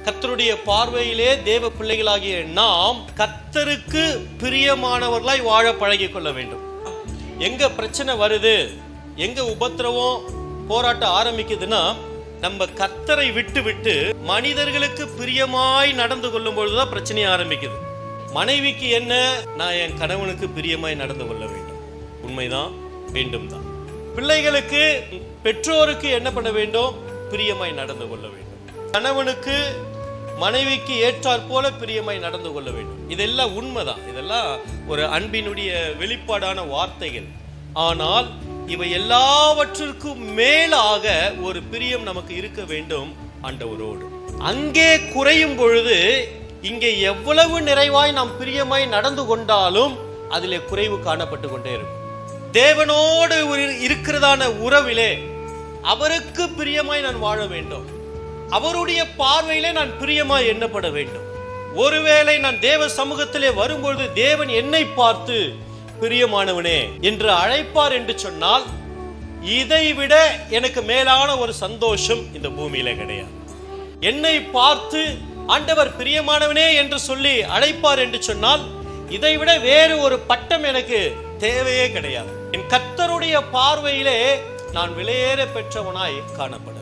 கர்த்தருடைய பார்வையிலே தேவ பிள்ளைகளாகிய நாம் கர்த்தருக்கு பிரியமானவர்களாய் வாழ பழகிக் கொள்ள வேண்டும். எங்க பிரச்சனை வருது, எங்க உபத்திரவம் போராட்டம் ஆரம்பிக்குதுன்னா, நம்ம கர்த்தரை விட்டு மனிதர்களுக்கு பிரியமாய் நடந்து கொள்ளும் பொழுதுதான் பிரச்சனை ஆரம்பிக்குது. மனைவிக்கு என்ன, நான் என் கணவனுக்கு பிரியமாய் நடந்து கொள்ள வேண்டும், உண்மைதான், வேண்டும் தான். பிள்ளைகளுக்கு பெற்றோருக்கு என்ன பண்ண வேண்டும், பிரியமாய் நடந்து கொள்ள வேண்டும். கணவனுக்கு மனைவிக்கு ஏற்றாற் போல பிரியமாய் நடந்து கொள்ள வேண்டும். இதெல்லாம் உண்மைதான், இதெல்லாம் ஒரு அன்பினுடைய வெளிப்பாடான வார்த்தைகள். ஆனால் இவை எல்லாவற்றிற்கும் மேலாக ஒரு பிரியம் நமக்கு இருக்க வேண்டும் ஆண்டவரோடு. அங்கே குறையும் பொழுது இங்கே எவ்வளவு நிறைவாய் நாம் பிரியமாய் நடந்து கொண்டாலும் அதிலே குறைவு காணப்பட்டு கொண்டே இருக்கும். தேவனோடு இருக்கிறதான உறவிலே அவருக்கு பிரியமாய் நான் வாழ வேண்டும், அவருடைய பார்வையிலே நான் பிரியமாய் எண்ணப்பட வேண்டும். ஒருவேளை நான் தேவ சமூகத்திலே வரும்பொழுது தேவன் என்னை பார்த்து பிரியமானவனே என்று அழைப்பார் என்று சொன்னால், இதை விட எனக்கு மேலான ஒரு சந்தோஷம் இந்த பூமியில கிடையாது. என்னை பார்த்து ஆண்டவர் பிரியமானவனே என்று சொல்லி அழைப்பார் என்று சொன்னால், இதை விட வேறு ஒரு பட்டம் எனக்கு தேவையே கிடையாது. என் கர்த்தருடைய பார்வையிலே நான் விலையேற பெற்றவனாய் காணப்படும்.